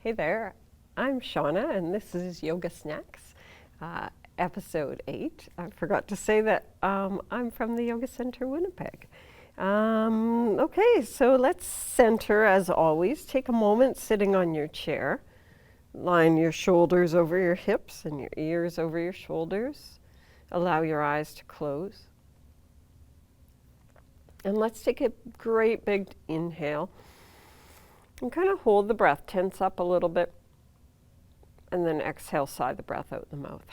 Hey there, I'm Shauna and this is Yoga Snacks, episode 8. I forgot to say that I'm from the Yoga Center Winnipeg. Okay, so let's center as always. Take a moment sitting on your chair. Line your shoulders over your hips and your ears over your shoulders. Allow your eyes to close. And let's take a great big inhale. And kind of hold the breath, tense up a little bit, and then exhale, sigh the breath out the mouth.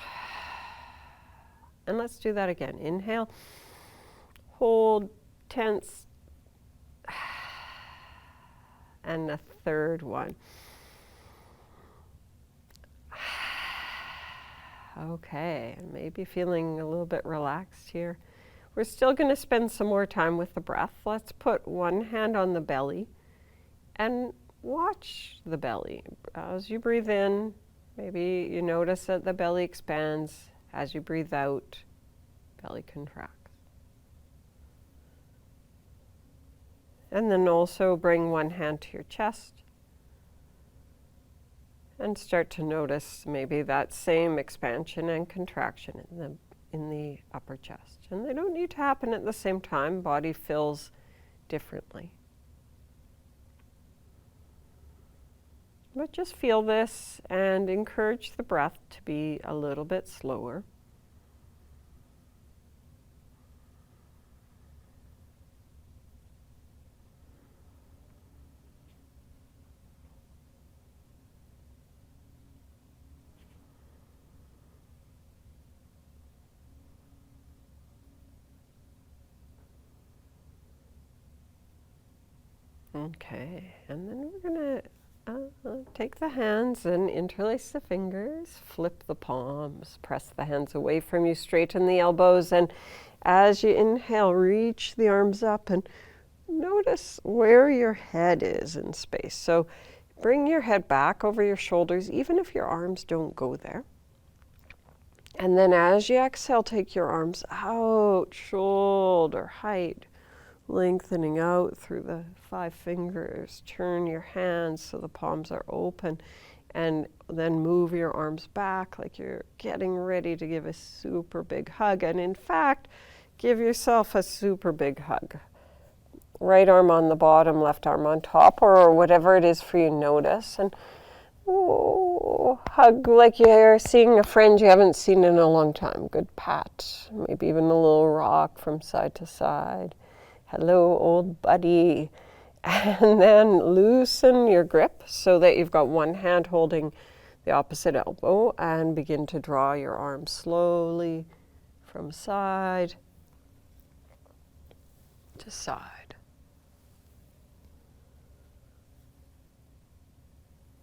And let's do that again. Inhale, hold, tense, and a third one. Okay, maybe feeling a little bit relaxed here. We're still going to spend some more time with the breath. Let's put one hand on the belly and watch the belly. As you breathe in, maybe you notice that the belly expands. As you breathe out, belly contracts. And then also bring one hand to your chest and start to notice maybe that same expansion and contraction in the upper chest. And they don't need to happen at the same time. Body fills differently. But just feel this and encourage the breath to be a little bit slower. Okay, and then we're going to take the hands and interlace the fingers, flip the palms, press the hands away from you, straighten the elbows, and as you inhale, reach the arms up and notice where your head is in space. So bring your head back over your shoulders, even if your arms don't go there. And then as you exhale, take your arms out, shoulder height, lengthening out through the 5 fingers. Turn your hands so the palms are open, and then move your arms back like you're getting ready to give a super big hug. And in fact, give yourself a super big hug. Right arm on the bottom, left arm on top, or whatever it is for you, notice. And hug like you're seeing a friend you haven't seen in a long time. Good pat, maybe even a little rock from side to side. Hello, old buddy. And then loosen your grip so that you've got one hand holding the opposite elbow, and begin to draw your arm slowly from side to side.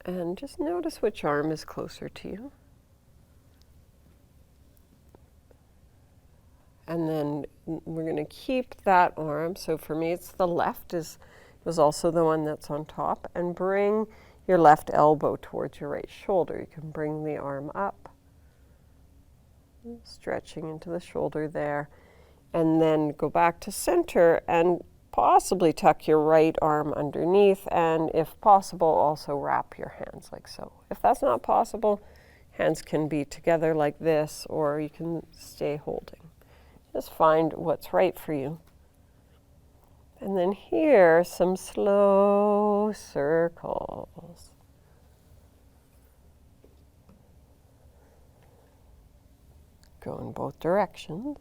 And just notice which arm is closer to you. And then we're going to keep that arm. So for me, it's the left was also the one that's on top. And bring your left elbow towards your right shoulder. You can bring the arm up, stretching into the shoulder there. And then go back to center and possibly tuck your right arm underneath. And if possible, also wrap your hands like so. If that's not possible, hands can be together like this, or you can stay holding. Just find what's right for you. And then here, some slow circles. Go in both directions.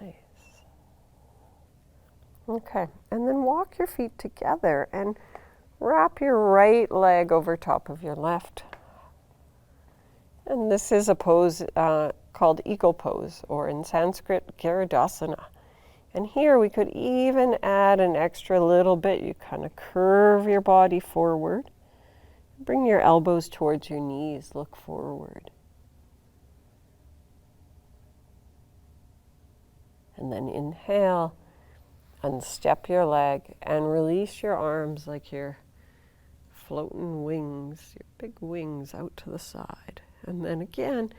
Nice. Okay, and then walk your feet together and wrap your right leg over top of your left. And this is a pose called eagle pose, or in Sanskrit, Garudasana. And here we could even add an extra little bit. You kind of curve your body forward. Bring your elbows towards your knees, look forward. And then inhale, unstep your leg, and release your arms like you're floating wings, your big wings out to the side. And then again,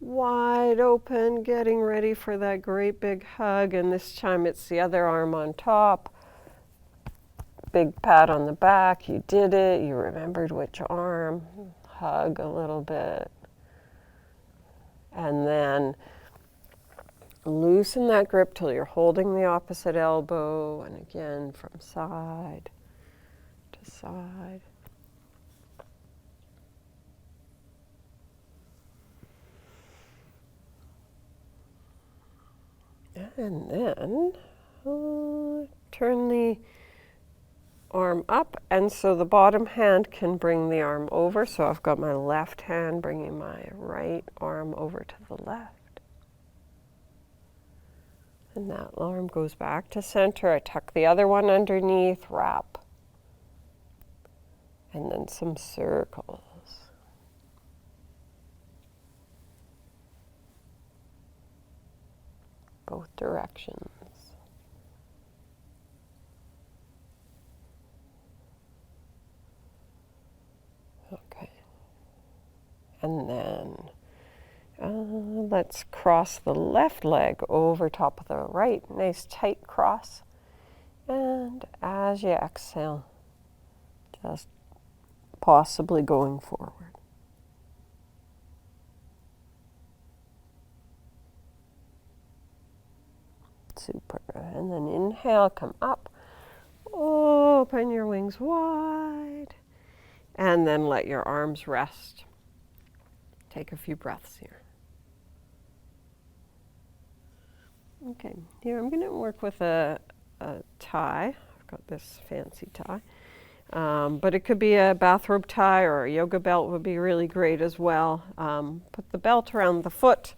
wide open, getting ready for that great big hug. And this time it's the other arm on top. big pat on the back. You did it. You remembered which arm. Hug a little bit. And then loosen that grip till you're holding the opposite elbow. And again, from side to side. And then turn the arm up, and so the bottom hand can bring the arm over. So I've got my left hand bringing my right arm over to the left. And that arm goes back to center. I tuck the other one underneath, wrap. And then some circles. Both directions. Okay. And then let's cross the left leg over top of the right. Nice tight cross. And as you exhale, just possibly going forward. Super. And then inhale, come up. Open your wings wide. And then let your arms rest. Take a few breaths here. Okay, here I'm going to work with a tie. I've got this fancy tie. But it could be a bathrobe tie, or a yoga belt would be really great as well. Put the belt around the foot.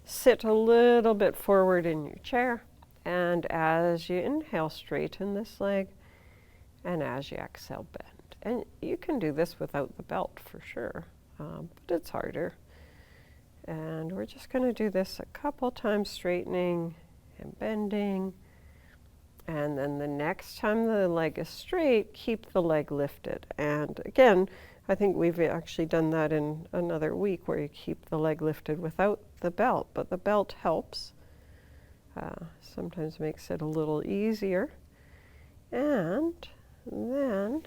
Sit a little bit forward in your chair. And as you inhale, straighten this leg. And as you exhale, bend. And you can do this without the belt for sure, but it's harder. And we're just going to do this a couple times, straightening and bending. And then the next time the leg is straight, keep the leg lifted. And again, I think we've actually done that in another week where you keep the leg lifted without the belt, but the belt helps. Sometimes makes it a little easier. And then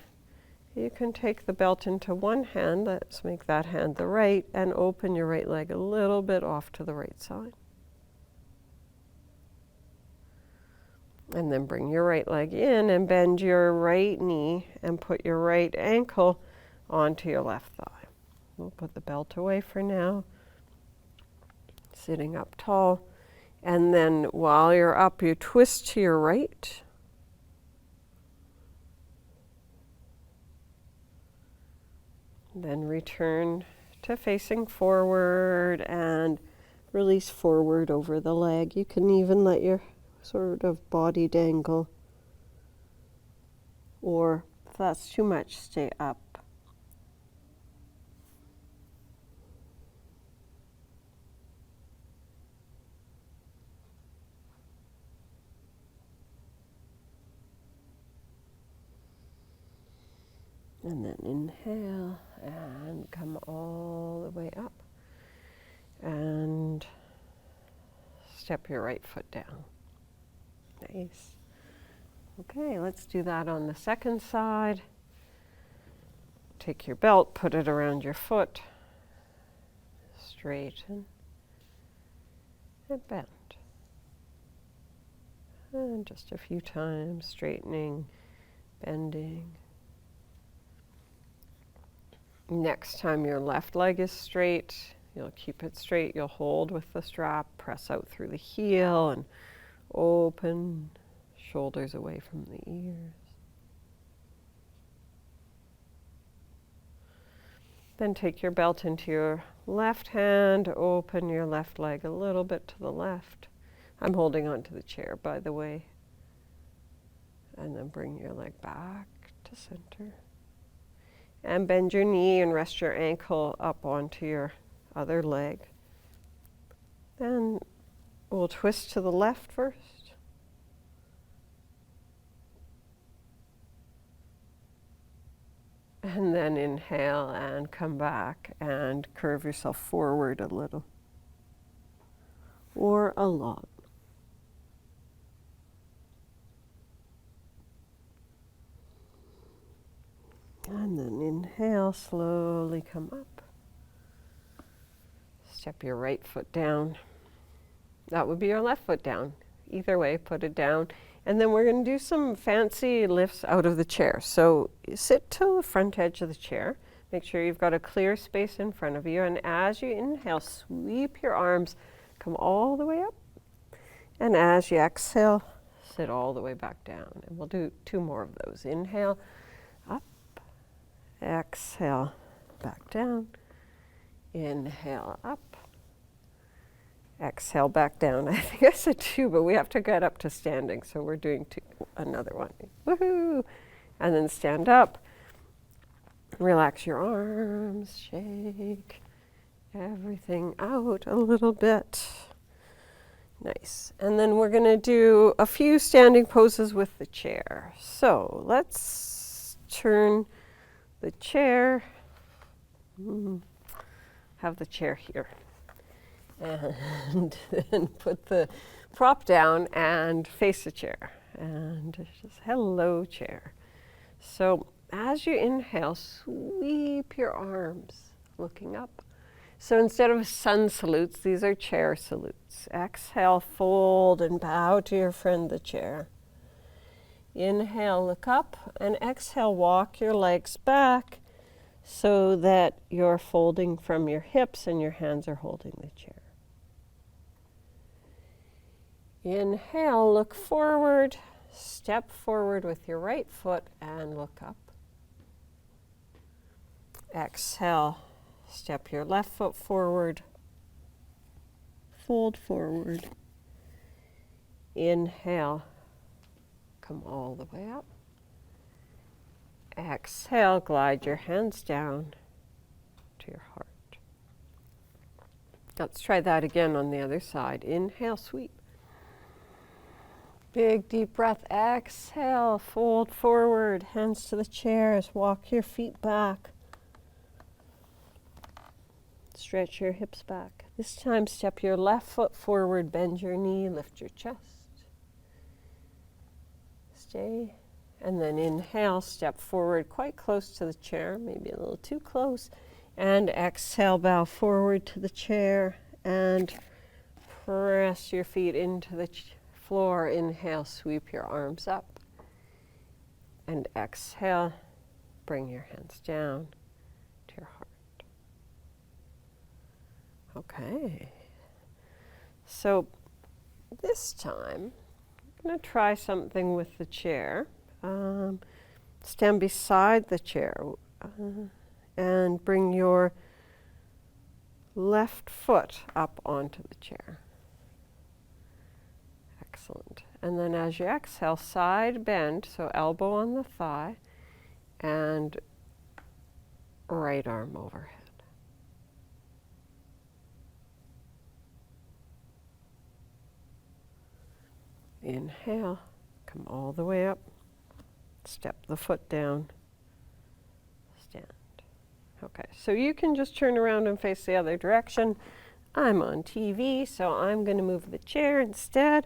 you can take the belt into one hand. Let's make that hand the right, and open your right leg a little bit off to the right side. And then bring your right leg in and bend your right knee and put your right ankle onto your left thigh. We'll put the belt away for now. Sitting up tall. And then while you're up, you twist to your right. Then return to facing forward and release forward over the leg. You can even let your sort of body dangle. Or if that's too much, stay up. And then inhale and come all the way up. And step your right foot down. Nice. Okay, let's do that on the second side. Take your belt, put it around your foot. Straighten and bend. And just a few times, straightening, bending. Next time your left leg is straight, you'll keep it straight. You'll hold with the strap, press out through the heel and open, shoulders away from the ears. Then take your belt into your left hand, open your left leg a little bit to the left. I'm holding onto the chair, by the way. And then bring your leg back to center. And bend your knee and rest your ankle up onto your other leg. Then we'll twist to the left first. And then inhale and come back and curve yourself forward a little. Or a lot. And then inhale, slowly come up. Step your right foot down. That would be your left foot down. Either way, put it down. And then we're going to do some fancy lifts out of the chair. So sit to the front edge of the chair. Make sure you've got a clear space in front of you. And as you inhale, sweep your arms, come all the way up. And as you exhale, sit all the way back down. And we'll do 2 more of those. Inhale, up. Exhale, back down. Inhale, up. Exhale, back down. I think I said 2, but we have to get up to standing. So we're doing 2, another one. Woohoo! And then stand up. Relax your arms, shake everything out a little bit. Nice. And then we're going to do a few standing poses with the chair. So let's turn the chair, have the chair here. And then put the prop down and face the chair. And just hello, chair. So as you inhale, sweep your arms, looking up. So instead of sun salutes, these are chair salutes. Exhale, fold and bow to your friend, the chair. Inhale, look up, and exhale, walk your legs back so that you're folding from your hips and your hands are holding the chair. Inhale, look forward, step forward with your right foot and look up. Exhale, step your left foot forward, fold forward. Inhale, come all the way up. Exhale, glide your hands down to your heart. Let's try that again on the other side. Inhale, sweep. Big deep breath. Exhale, fold forward, hands to the chairs, walk your feet back. Stretch your hips back. This time step your left foot forward, bend your knee, lift your chest. Stay. And then inhale, step forward quite close to the chair, maybe a little too close. And exhale, bow forward to the chair and press your feet into the floor. Inhale, sweep your arms up. And exhale, bring your hands down to your heart. Okay. So this time, I'm going to try something with the chair. Stand beside the chair and bring your left foot up onto the chair. Excellent. And then as you exhale, side bend, so elbow on the thigh and right arm overhead. Inhale, come all the way up, step the foot down, stand. Okay, so you can just turn around and face the other direction. I'm on TV, so I'm going to move the chair instead,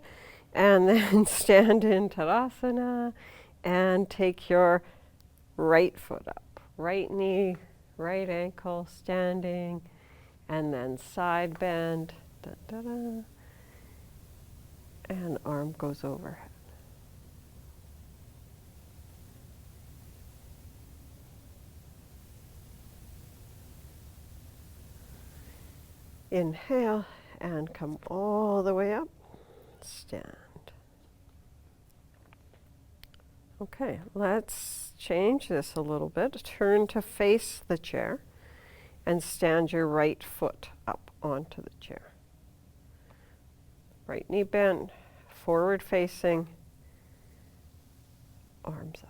and then stand in Tadasana and take your right foot up. Right knee, right ankle, standing, and then side bend, da, da, da, and arm goes overhead. Inhale and come all the way up, stand. Okay, let's change this a little bit. Turn to face the chair and stand your right foot up onto the chair. Right knee bent, forward facing, arms up.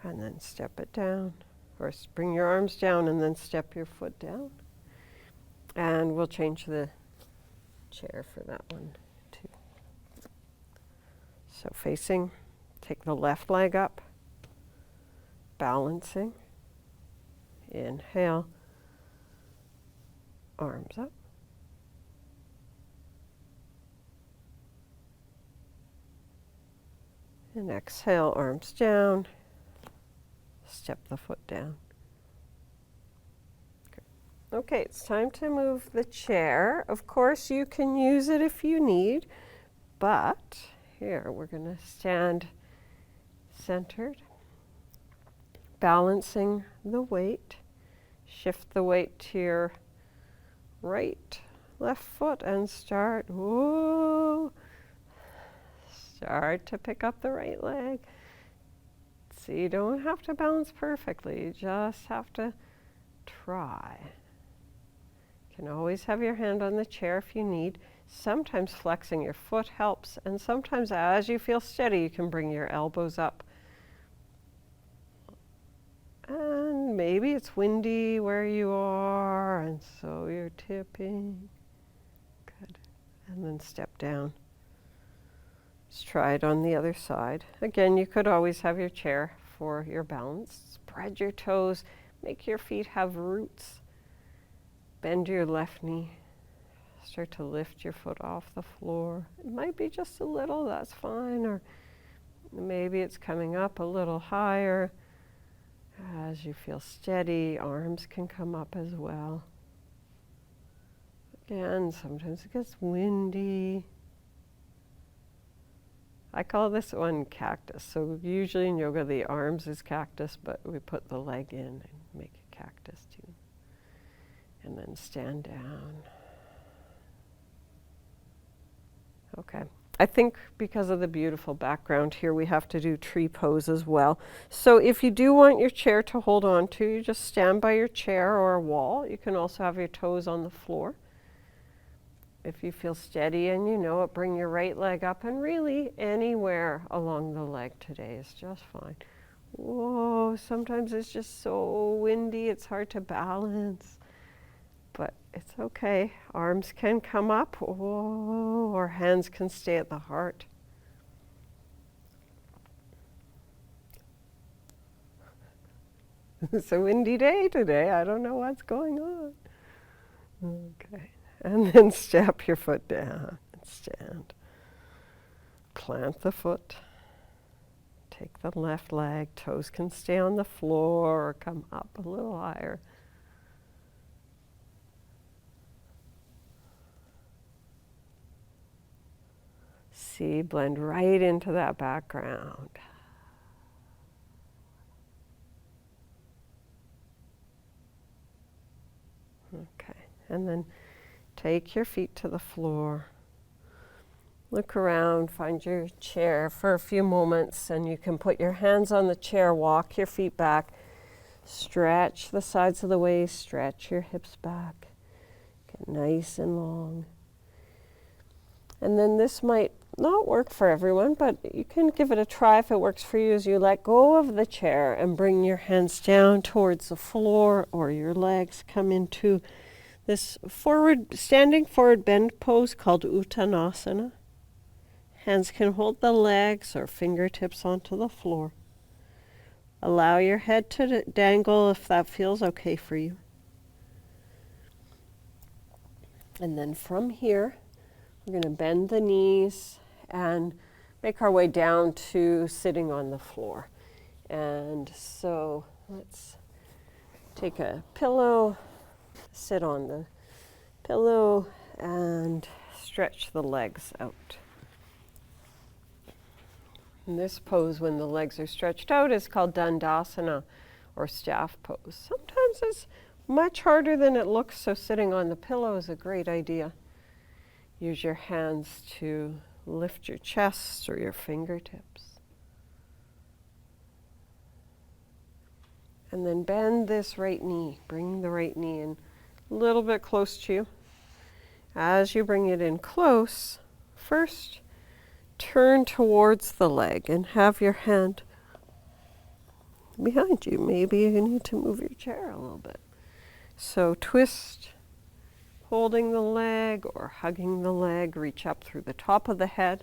And then step it down, or bring your arms down and then step your foot down. And we'll change the chair for that one too. So facing, take the left leg up, balancing. Inhale, arms up. And exhale, arms down. Step the foot down. Okay, it's time to move the chair. Of course, you can use it if you need, but here we're going to stand centered, balancing the weight. Shift the weight to your right, left foot and start, whoa, start to pick up the right leg. So you don't have to balance perfectly, you just have to try. You can always have your hand on the chair if you need. Sometimes flexing your foot helps, and sometimes as you feel steady, you can bring your elbows up. And maybe it's windy where you are, and so you're tipping. Good. And then step down. Let's try it on the other side. Again, you could always have your chair for your balance. Spread your toes, make your feet have roots. Bend your left knee. Start to lift your foot off the floor. It might be just a little, that's fine, or maybe it's coming up a little higher. As you feel steady, arms can come up as well. Again, sometimes it gets windy. I call this one cactus. So usually in yoga, the arms is cactus, but we put the leg in and make it cactus too. And then stand down. Okay. I think because of the beautiful background here, we have to do tree pose as well. So if you do want your chair to hold on to, you just stand by your chair or a wall. You can also have your toes on the floor. If you feel steady and you know it, bring your right leg up, and really anywhere along the leg today is just fine. Whoa, sometimes it's just so windy, it's hard to balance. But it's okay. Arms can come up, whoa, or hands can stay at the heart. It's a windy day today. I don't know what's going on. Okay. And then step your foot down and stand. Plant the foot. Take the left leg. Toes can stay on the floor or come up a little higher. See, blend right into that background. Okay, and then take your feet to the floor. Look around, find your chair for a few moments, and you can put your hands on the chair, walk your feet back, stretch the sides of the waist, stretch your hips back, get nice and long. And then this might not work for everyone, but you can give it a try if it works for you, as you let go of the chair and bring your hands down towards the floor, or your legs come into this standing forward bend pose called Uttanasana. Hands can hold the legs or fingertips onto the floor. Allow your head to dangle if that feels okay for you. And then from here, we're going to bend the knees and make our way down to sitting on the floor. And so let's take a pillow, sit on the pillow, and stretch the legs out. And this pose, when the legs are stretched out, is called Dandasana, or staff pose. Sometimes it's much harder than it looks, so sitting on the pillow is a great idea. Use your hands to lift your chest or your fingertips. And then bend this right knee. Bring the right knee in a little bit close to you. As you bring it in close, first turn towards the leg and have your hand behind you. Maybe you need to move your chair a little bit. So twist, holding the leg or hugging the leg, reach up through the top of the head.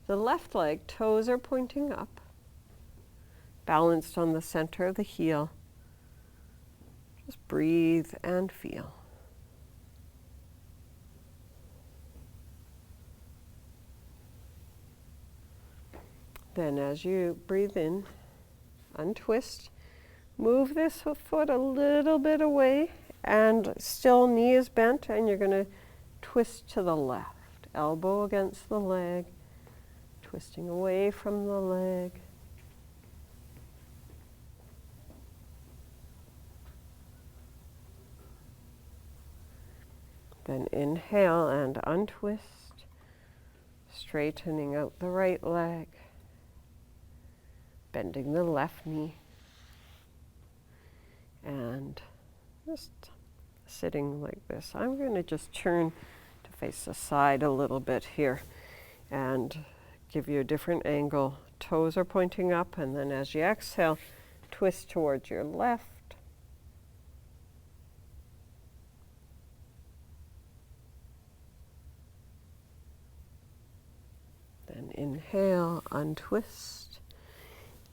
The left leg, toes are pointing up, balanced on the center of the heel. Just breathe and feel. Then as you breathe in, untwist. Move this foot a little bit away, and still knee is bent, and you're going to twist to the left. Elbow against the leg, twisting away from the leg. Then inhale and untwist, straightening out the right leg, bending the left knee, and just sitting like this. I'm going to just turn to face the side a little bit here and give you a different angle. Toes are pointing up, and then as you exhale, twist towards your left. Then inhale, untwist.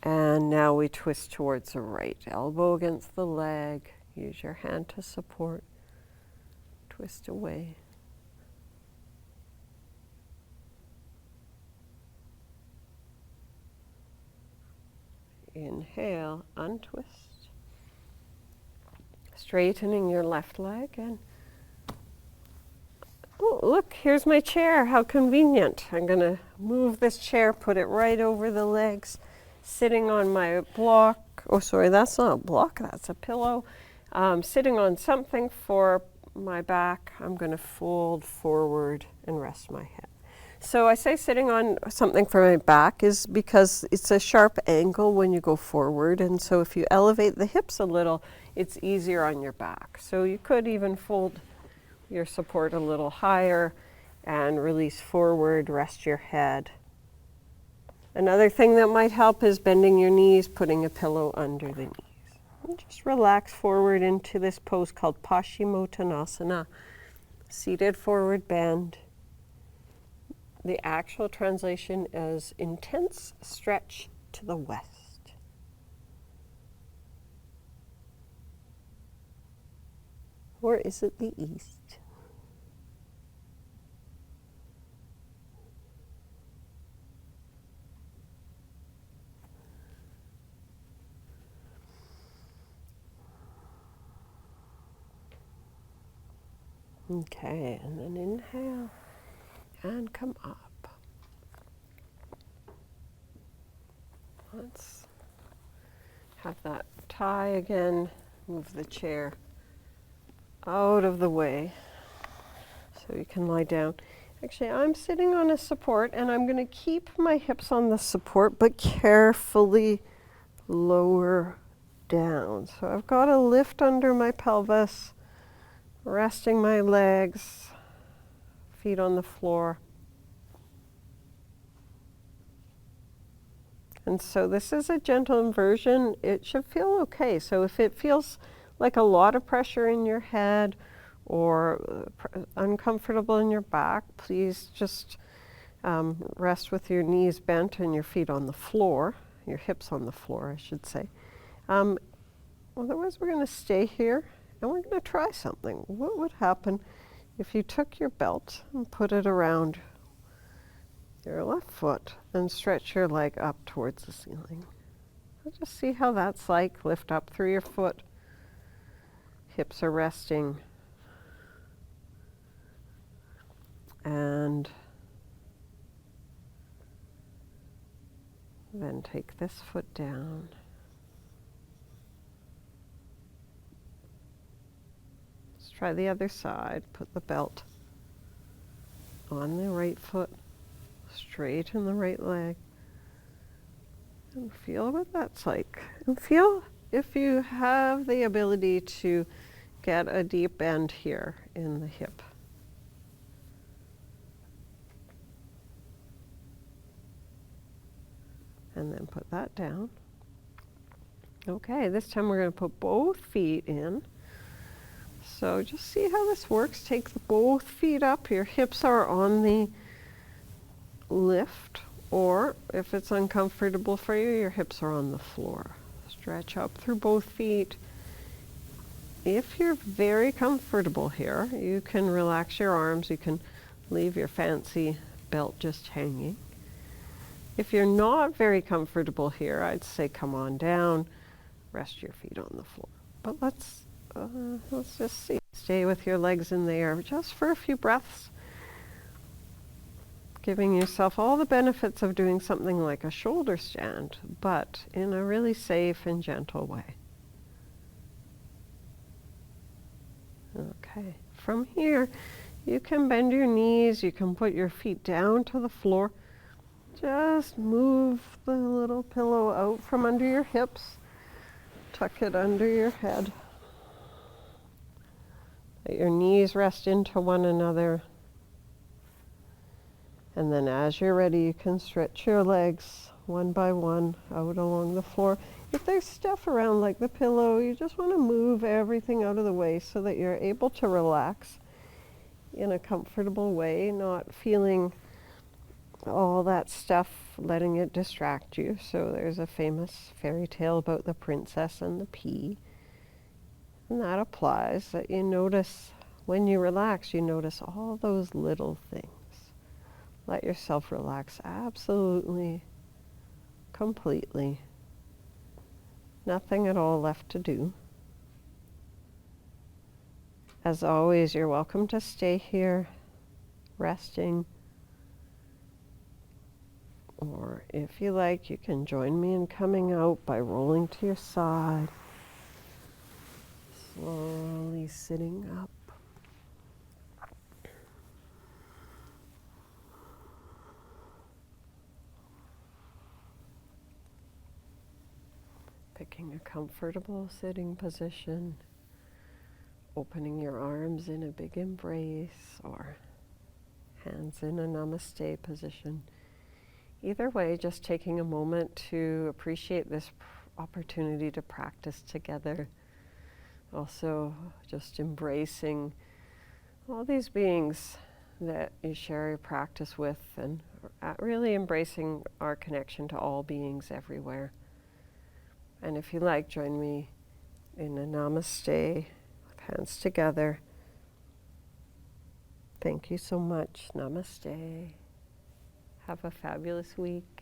And now we twist towards the right. Elbow against the leg. Use your hand to support. Twist away. Inhale, untwist. Straightening your left leg, and oh, look, here's my chair. How convenient. I'm going to move this chair, put it right over the legs, sitting on my block. Oh, sorry, that's not a block, that's a pillow. Sitting on something for my back. I'm going to fold forward and rest my head. So I say sitting on something for my back is because it's a sharp angle when you go forward, and so if you elevate the hips a little, it's easier on your back. So you could even fold your support a little higher and release forward, rest your head. Another thing that might help is bending your knees, putting a pillow under the knees. And just relax forward into this pose called Paschimottanasana, seated forward bend. The actual translation is intense stretch to the west. Or is it the east? Okay, and then inhale and come up. Let's have that tie again. Move the chair out of the way so you can lie down. Actually, I'm sitting on a support, and I'm going to keep my hips on the support but carefully lower down. So I've got a lift under my pelvis, resting my legs, feet on the floor. And so this is a gentle inversion. It should feel okay. So if it feels like a lot of pressure in your head or uncomfortable in your back, please just rest with your knees bent and your feet on the floor, your hips on the floor, I should say. Otherwise, we're going to stay here and we're going to try something. What would happen if you took your belt and put it around your left foot and stretch your leg up towards the ceiling? So just see how that's like. Lift up through your foot. Hips are resting. And then take this foot down. Let's try the other side. Put the belt on the right foot. Straighten the right leg. And feel what that's like. And feel if you have the ability to get a deep bend here in the hip. And then put that down. Okay, this time we're going to put both feet in. So just see how this works. Take both feet up. Your hips are on the lift, or if it's uncomfortable for you, your hips are on the floor. Stretch up through both feet. If you're very comfortable here, you can relax your arms. You can leave your fancy belt just hanging. If you're not very comfortable here, I'd say come on down, rest your feet on the floor. But let's just see. Stay with your legs in the air just for a few breaths, giving yourself all the benefits of doing something like a shoulder stand, but in a really safe and gentle way. Okay, from here, you can bend your knees, you can put your feet down to the floor. Just move the little pillow out from under your hips, tuck it under your head. Let your knees rest into one another. And then as you're ready, you can stretch your legs one by one out along the floor. If there's stuff around like the pillow, you just want to move everything out of the way so that you're able to relax in a comfortable way, not feeling all that stuff, letting it distract you. So there's a famous fairy tale about the princess and the pea. And that applies, that you notice, when you relax, you notice all those little things. Let yourself relax absolutely, completely. Nothing at all left to do. As always, you're welcome to stay here, resting. Or if you like, you can join me in coming out by rolling to your side. Slowly sitting up. Picking a comfortable sitting position. Opening your arms in a big embrace or hands in a namaste position. Either way, just taking a moment to appreciate this opportunity to practice together. Also, just embracing all these beings that you share your practice with, and really embracing our connection to all beings everywhere. And if you like, join me in a namaste with hands together. Thank you so much. Namaste. Have a fabulous week.